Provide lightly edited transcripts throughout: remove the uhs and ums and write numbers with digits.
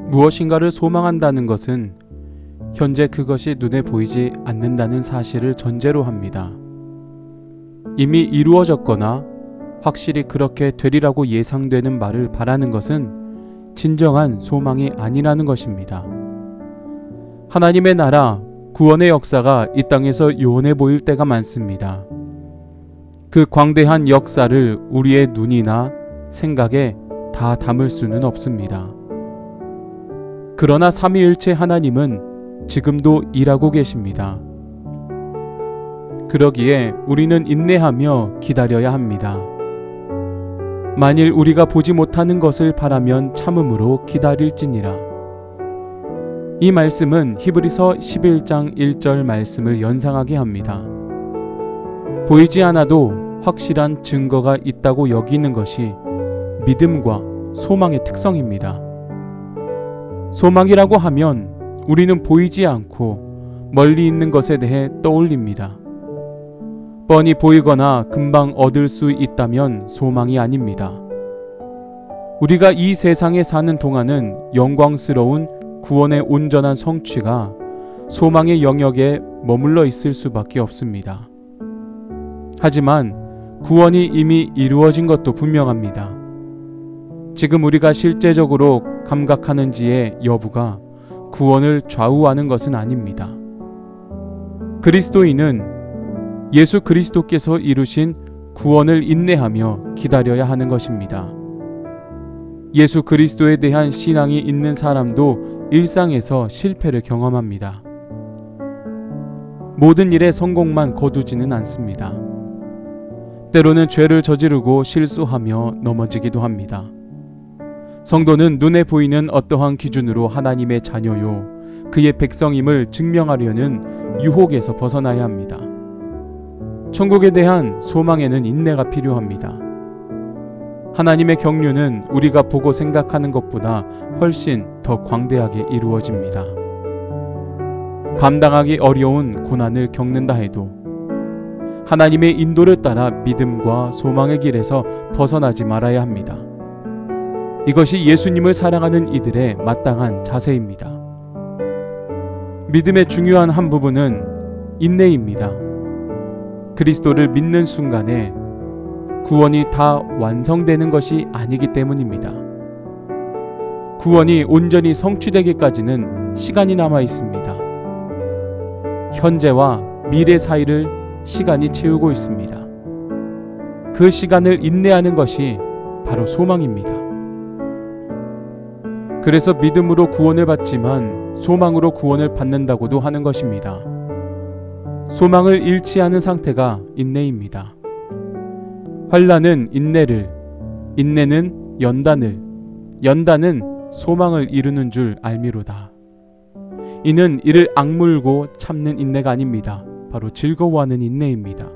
무엇인가를 소망한다는 것은 현재 그것이 눈에 보이지 않는다는 사실을 전제로 합니다. 이미 이루어졌거나 확실히 그렇게 되리라고 예상되는 말을 바라는 것은 진정한 소망이 아니라는 것입니다. 하나님의 나라, 구원의 역사가 이 땅에서 요원해 보일 때가 많습니다. 그 광대한 역사를 우리의 눈이나 생각에 다 담을 수는 없습니다. 그러나 삼위일체 하나님은 지금도 일하고 계십니다. 그러기에 우리는 인내하며 기다려야 합니다. 만일 우리가 보지 못하는 것을 바라면 참음으로 기다릴지니라. 이 말씀은 히브리서 11장 1절 말씀을 연상하게 합니다. 보이지 않아도 확실한 증거가 있다고 여기는 것이 믿음과 소망의 특성입니다. 소망이라고 하면 우리는 보이지 않고 멀리 있는 것에 대해 떠올립니다. 뻔히 보이거나 금방 얻을 수 있다면 소망이 아닙니다. 우리가 이 세상에 사는 동안은 영광스러운 구원의 온전한 성취가 소망의 영역에 머물러 있을 수밖에 없습니다. 하지만 구원이 이미 이루어진 것도 분명합니다. 지금 우리가 실제적으로 감각하는지의 여부가 구원을 좌우하는 것은 아닙니다. 그리스도인은 예수 그리스도께서 이루신 구원을 인내하며 기다려야 하는 것입니다. 예수 그리스도에 대한 신앙이 있는 사람도 일상에서 실패를 경험합니다. 모든 일에 성공만 거두지는 않습니다. 때로는 죄를 저지르고 실수하며 넘어지기도 합니다. 성도는 눈에 보이는 어떠한 기준으로 하나님의 자녀요, 그의 백성임을 증명하려는 유혹에서 벗어나야 합니다. 천국에 대한 소망에는 인내가 필요합니다. 하나님의 경륜은 우리가 보고 생각하는 것보다 훨씬 더 광대하게 이루어집니다. 감당하기 어려운 고난을 겪는다 해도 하나님의 인도를 따라 믿음과 소망의 길에서 벗어나지 말아야 합니다. 이것이 예수님을 사랑하는 이들의 마땅한 자세입니다. 믿음의 중요한 한 부분은 인내입니다. 그리스도를 믿는 순간에 구원이 다 완성되는 것이 아니기 때문입니다. 구원이 온전히 성취되기까지는 시간이 남아 있습니다. 현재와 미래 사이를 시간이 채우고 있습니다. 그 시간을 인내하는 것이 바로 소망입니다. 그래서 믿음으로 구원을 받지만 소망으로 구원을 받는다고도 하는 것입니다. 소망을 잃지 않은 상태가 인내입니다. 환난은 인내를, 인내는 연단을, 연단은 소망을 이루는 줄 알미로다. 이는 이를 악물고 참는 인내가 아닙니다. 바로 즐거워하는 인내입니다.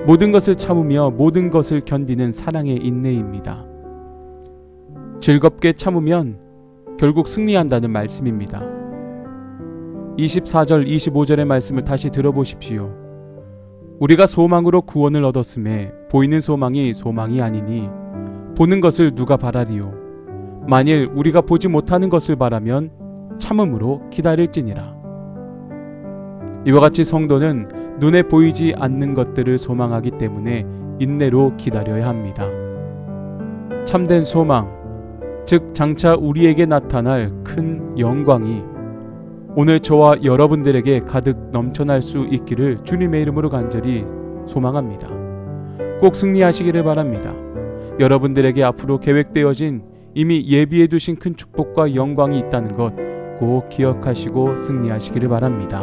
모든 것을 참으며 모든 것을 견디는 사랑의 인내입니다. 즐겁게 참으면 결국 승리한다는 말씀입니다. 24절, 25절의 말씀을 다시 들어보십시오. 우리가 소망으로 구원을 얻었음에 보이는 소망이 소망이 아니니 보는 것을 누가 바라리요. 만일 우리가 보지 못하는 것을 바라면 참음으로 기다릴지니라. 이와 같이 성도는 눈에 보이지 않는 것들을 소망하기 때문에 인내로 기다려야 합니다. 참된 소망, 즉 장차 우리에게 나타날 큰 영광이 오늘 저와 여러분들에게 가득 넘쳐날 수 있기를 주님의 이름으로 간절히 소망합니다. 꼭 승리하시기를 바랍니다. 여러분들에게 앞으로 계획되어진 이미 예비해 두신 큰 축복과 영광이 있다는 것 꼭 기억하시고 승리하시기를 바랍니다.